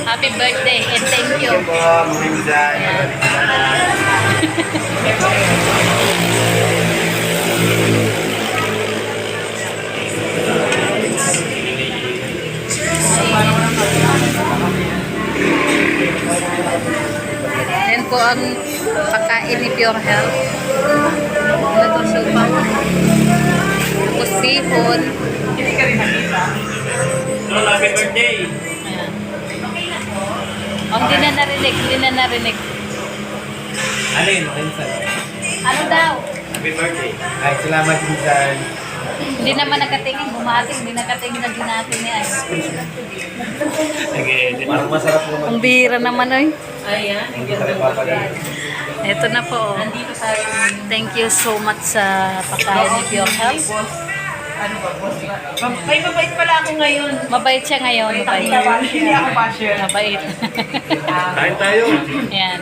Happy birthday and thank you. Thank you po, Ma'am Zan. Yan po ang pagkain ni Pure Health. Nagsusupa. Tapos sipon. Hindi ka rin nakita. Lolo, happy birthday. Ayan. Oh, hindi na narinig. Hindi na narinig. Alin, Minsan. Ano daw? Happy birthday. Ay, salamat Minsan. Hindi naman nakatingin. Bumati. Hindi nakatingin na natin niya. Sige, parang masarap naman. Ang bihira naman ay. Ayan. Hindi ka rin papagaling. Ito na po. Nandito tayo. Thank you so much sa pagkain ni Pure Health. Ano ba, boss? May mabait pala ako ngayon. Mabait siya ngayon. Mabait. Hindi ako basher. Mabait. Kain tayo. Ayan.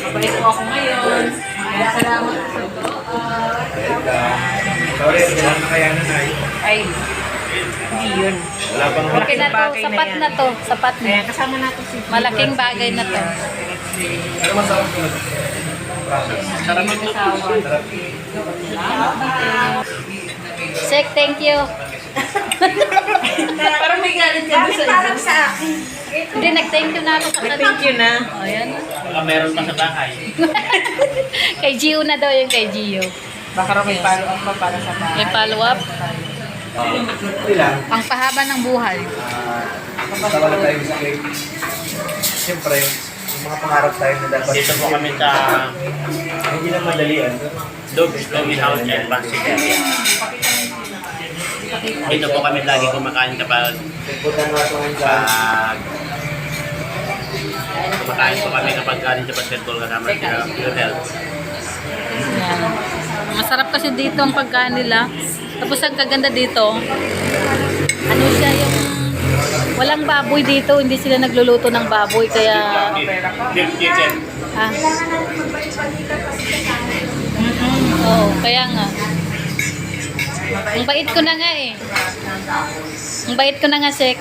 Mabait po ako ngayon. Kaya salamat sa Sorry, wala na kaya na ay. Ay, hindi yun. Wala bang Okay na to. bagay na Sapat yan. na to. Sapat Kaya na. kasama natin si Malaking bagay na to. Ano masarap ko? Sarap ito. Sarap. Sek, thank you. Parang may galit ka doon sa isa. Hindi, nag-thank you na ako sa kanya. Thank you na. O, yan. Baka meron pa sa bahay. Kay Gio na daw yung kay Gio. Baka raw may follow up pa para sa bahay. May follow-up. Hindi lang. Ang pahaba ng buhay. Tawa na tayo sa cake. Siyempre, yung mga pangarap tayo na dapat. Dito po kami sa Hindi na madalian. Lomi House and Pansiteria. Dito po kami lagi kumakain kapag Putan nga ito ngayon sa... kumakain po kami kapag galing sa basketball kasama sa Pure Health. Yan. Masarap kasi dito ang pagkain nila. Tapos ang kaganda dito, ano siya yung walang baboy dito, hindi sila nagluluto ng baboy kaya Deep chicken. ah. Oo, kaya nga. Ang bait ko na nga eh. Ang bait ko na nga, Sek.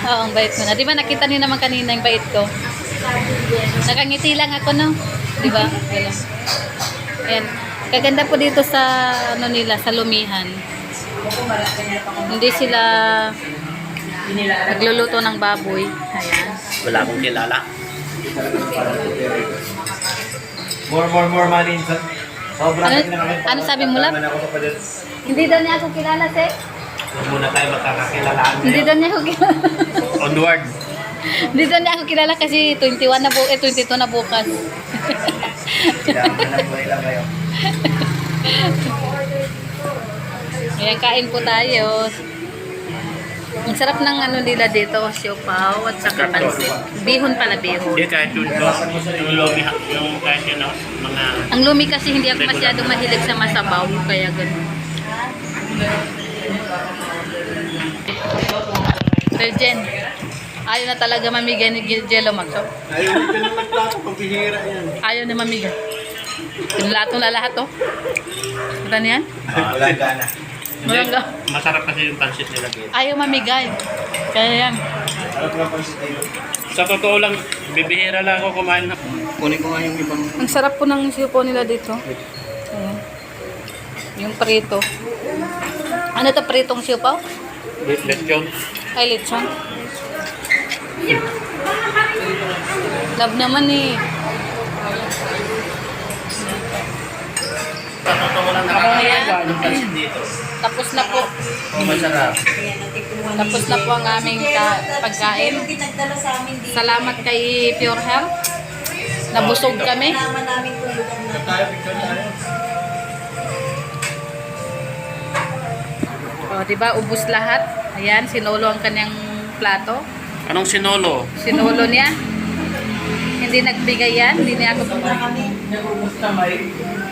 Oo, ang bait ko na. Di ba nakita niyo naman kanina yung bait ko? Nakangiti lang ako, no? Di ba? Ganun. Ayan. Kaganda po dito sa ano nila, sa Lumihan. Hindi sila nagluluto ng baboy. Ayan. Wala akong kilala. More money. Sobrang Ano sabi mo, Lap? Ako pa dyan. Hindi daw niya ako kilala, Sek. Huwag muna tayo magkakakilalaan. Hindi daw niya ako kilala. Onward. Hindi daw niya ako kilala kasi 21 na 22 na bukas. Kaya alam mo lang kayo. Ayan, kain po tayo. Ang sarap ng ano nila dito, siopaw at saka pansit. Bihon pala, bihon. Hindi kahit yung Lomi House, yung kahit yun, no, mga Ang lumi kasi hindi ako masyadong mahilig sa masabaw, kaya gano'n. Virgin, ayaw na talaga mamigay ni Jello Maxo. Ayaw ka na magplato pag bihira yan. Ayaw na mamigay. Pinlato na lahat, oh. Kita niyan? Wala gana. Walang ga- masarap kasi yung pansit nila dito. Ayaw mamigay. Kaya yan. Sarap nga pang sitayo. Sa totoo lang, bibihira lang ako kumain na. Kunin ko nga yung ibang... Ang sarap po ng sipo nila dito. Ayan. Yung prito. Ano to, pritong sipaw? Let's go. Ay, lechon. Love naman eh. Sa totoo lang nakakaya yung pansit dito. Tapos na po. Masarap. Tapos na po ang aming pagkain. Salamat kay Pure Health. Nabusog kami. O, diba? Ubus lahat. Ayan, sinolo ang kanyang plato. Anong sinolo? Sinolo niya. Hindi nagbigay yan. Hindi niya ako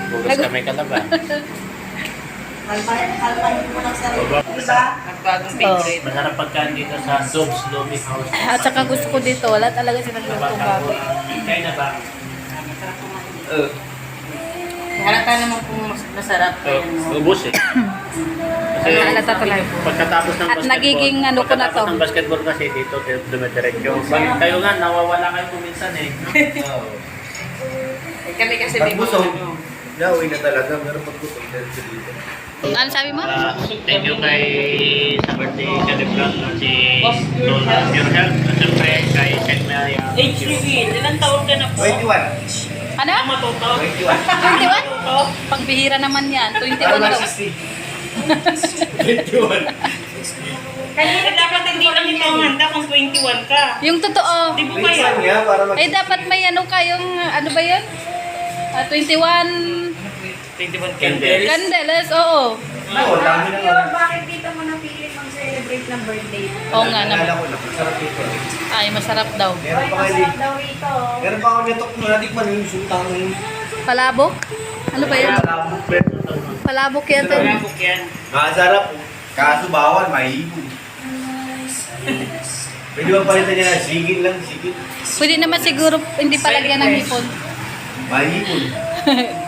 Bugas kami kalaba. Nagbagong favorite. Masarap pagkain dito sa Dobbs Lomi House. At saka gusto ko dito, wala talaga silang lutong baboy. Kaya na ba? Halata naman kung masarap. Ubus eh. Kasi Halata talaga. pagkatapos ng At nagiging ano ko na to. pagkatapos ng basketball kasi dito dumidiretso. Kayo nga, nawawala kayo kuminsan eh. Oo. Kami kasi may Pag-busog, ano. nauwi na talaga. Pero pag-busog, diretso dito. Ano sabi mo? Thank you kay sa birthday celebrant na si Lola Pure Health. At siyempre kay Sek Maya. HPV, ilang taon ka na po? 21. Ano? Matuto. 21. 21? Pangbihira naman yan. 21 Parang daw. 60. 21. Kanina dapat hindi lang ito ang handa kung 21 ka. Yung totoo. Di ba ba yan? 21 nga, para mag- Eh, dapat may ano kayong, ano ba yun? 21 21 Candles. candles, oo. Oo, dami na nga. Bakit dito mo napili mag-celebrate ng birthday? Oo nga naman. Naalala ko na, masarap dito. Ay, masarap daw. Meron pa Masarap kayo. daw rito. Meron pa ako nitok na natikman yung sultang ng Palabok? Ano ba yun? Palabok yata. Wala po yan. masarap. Kaso bawal, mahihipon. Pwede ba palitan niya na sigil lang, sigil? Pwede naman siguro hindi palagyan ng hipon. Mahihipon.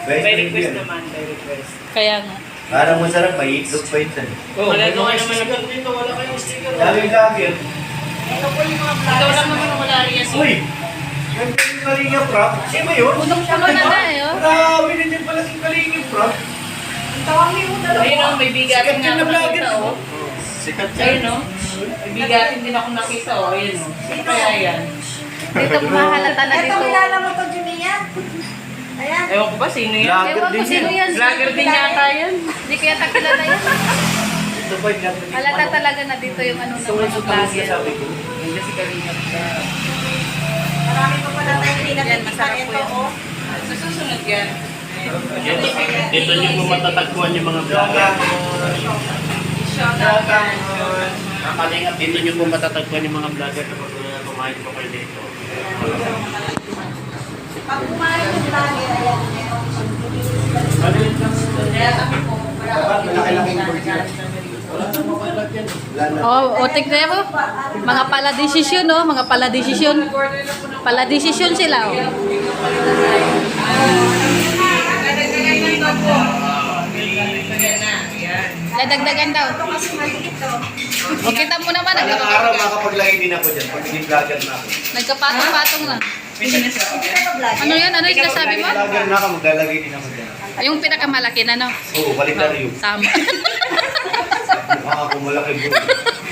By Best request yan. naman, by request. Kaya nga. Parang masarap, may itlog pa yun. Oh, magagawa naman naman dito, wala kayong sticker. Daming lagyan. Ito po yung mga Ikaw lang naman ang wala rin yan. Uy! Ganda yung Kalinga Prop. Sino yun? Punong-puno na na eh, oh. Grabe na dyan pala si Kalinga Prop. Ang tawag niyo dalawa. Ayun o, may bigatin Sikat nga yun na ako vlogger. nakita o. Sikat Ayun o, may bigatin din ako nakita o. Ayun o. Ano kaya yan? Dito mahalata na Ito, dito. kilala mo to, Junia? Ayan. Ewan ko ba, sino yan? Vlogger Ewan ko din sino yan. yan. Vlogger din yata yan. Hindi kaya takilala yan. Ito ba yung natin? Halata talaga na dito yung ano ng Ito mga yung vlogger. sabi ko. Hindi si Karina. Marami pa pala tayo hindi Yan, natin masarap po ito, yan. oh. Susunod yan. Dito niyo po matatagpuan yung mga vlogger. Kakalingap, dito niyo po matatagpuan yung mga vlogger na kumain po kayo dito. Pag kumain ng lagi, ayan, Kaya kami po, Dapat malaki-laking burger. Wala na. Oh, o tignan mo. Mga pala-desisyon, no? Mga pala-desisyon. Pala-desisyon sila, oh. Dadagdagan daw. kasi maliit to. O, kita mo naman, Balang araw makapaglagay din ako dyan pag naging vlogger na ako. nagkapatong-patong na. Ito Ano yun? Ano yung sinasabi mo? Vlogger na ako, maglalagay din ako dyan. Yung pinakamalaki na, no? Oo, baliktad yun. Tama. Mukha ako malaki bro.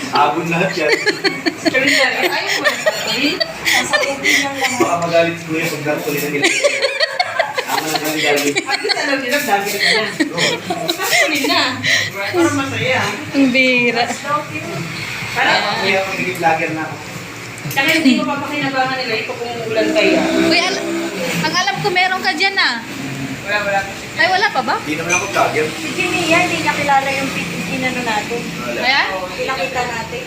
Agon lahat yan. Ayaw mo. Nasa tubig lang lang. Baka magalit si Kuya pag dartuloy na nila. Ako na kami galing. Alam nila, vlogger ka na. Kasulin na. Para masaya. Ang bira. Para, Kuya, pag naging vlogger na ako. kaya hindi mo papakinabangan nila ito kung ulan kaya. Uy, ang alam ko meron ka dyan, ah. Wala. Ay, wala pa ba? Hindi naman ako vlogger. Si Junia, hindi niya kilala yung inano natin. Wala. Kaya? Pinakita natin.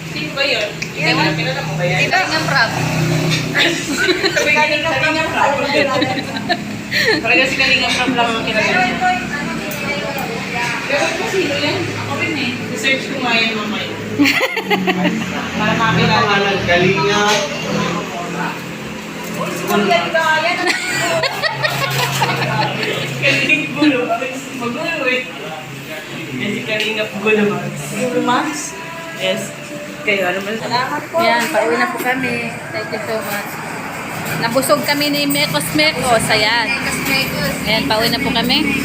Sino ba yun? Ewan. Kilala mo ba yan? Ito yung prop. Kalinga Prab. Talaga si Kalinga Prab lang ang kilala. Pero ito yung ano, Pero kung sino yan? Ako rin eh. Research ko nga yan mamaya. Para makakilala. Pangalan, Kalinga. Yan ba? Yan ang Kaling gulo. Magulo eh. Yan si Kalinga Gulo. Max. Yes. Kayo, ano man? Salamat po. Yan, pauwi na po kami. Thank you so much. Nabusog kami ni Mekos Mekos. Ayan. Ayan, pauwi na po kami.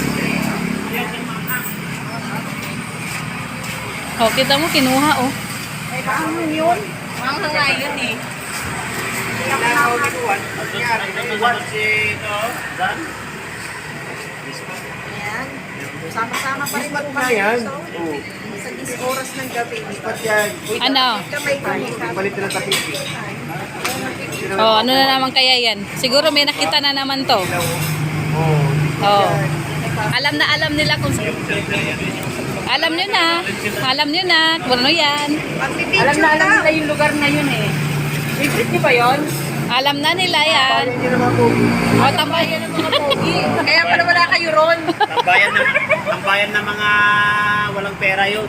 Oh, kita mo, kinuha, oh. Ay, paano yun? Ang nga yun, eh. Ayan. Sama-sama pa rin po kami. yan. So, sa 10 oras ng gabi. Lipat yan. Ano? Kamay kami. Palit na ng tapik. Oh, ano na naman kaya yan? Siguro may nakita na naman to. Oo. Oh. Alam nila kung... Alam nyo na. Alam nyo na kung ano yan. Pag-picture Alam ka. nila yung lugar na yun eh. Favorite niyo ba yun? Alam na nila yan. Yan yun naman po. O, tambayan ng mga pogi. Kaya pala wala kayo ron. Tambayan ng mga walang pera yun.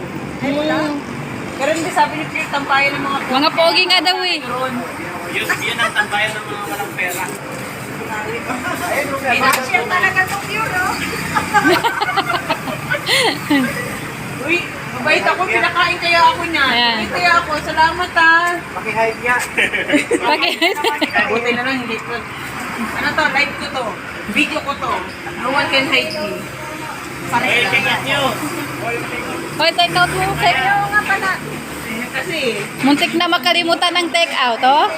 Pero hindi sabi ni Claire, tampayan ng mga Mga pogi nga daw, eh. ron. Yun ang tambayan ng mga walang pera. Share talaga itong pure, oh. Uy, mabait ako. Pinakain kaya ako niya. Ayan. Mabait kaya ako. Salamat ah. Paki-hide niya. Bakit? Buti na lang, hindi ko. Ano to? Live ko to. Video ko to. No one can hide me. Hey, check out nyo. Hoy, take out mo, take. Oo nga pala. Kasi, Muntik na makalimutan ng take out, oh.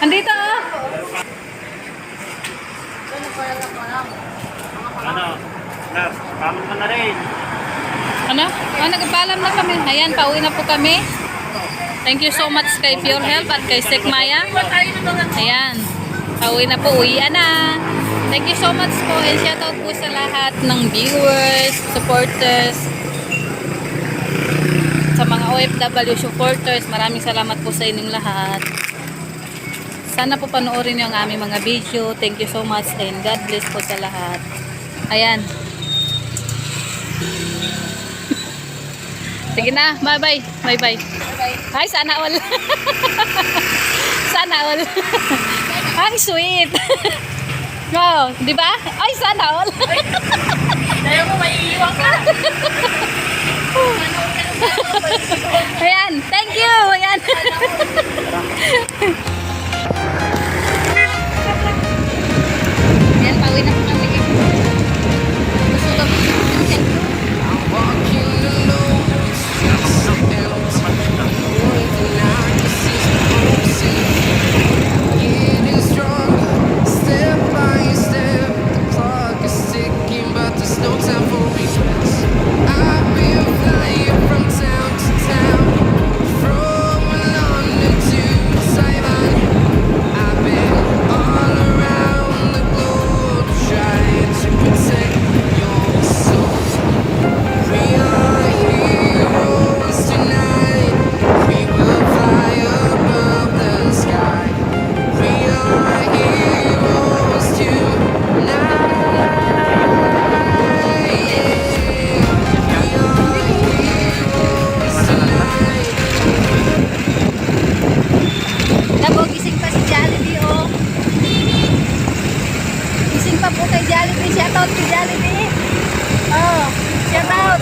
Andito, oh. Ano? Love, pamit mo na rin. Ano? Oh, nagpaalam na kami. Ayan, pauwi na po kami. Thank you so much kay Pure Health at kay Sek Maya. Ayan. Pauwi na po. Uwian na. Thank you so much po. And shoutout po sa lahat ng viewers, supporters, sa mga OFW supporters. Maraming salamat po sa inyong lahat. Sana po panoorin niyo ang aming mga video. Thank you so much and God bless po sa lahat. Ayan. Sige na, bye-bye. Bye-bye. Ay, sana all. Sana all. Ang sweet. Wow, di ba? Ay, sana all. tayo mo maiiwan ka. Ayan, thank you. Ayan. Ayan, pauwi na po kami. Gusto ko. Getting stronger, step by step. The clock is ticking, but there's no time for regrets. I've been flying from town to town, from London to Taiwan. I've been all around the globe trying to protect your soul. We are heroes tonight. We will fly above the sky. We are heroes tonight. We are heroes tonight. Labo, gising pa si Jollibee, oh. Gising pa po kay Jollibee. Shoutout kay Jollibee. Oh, shoutout.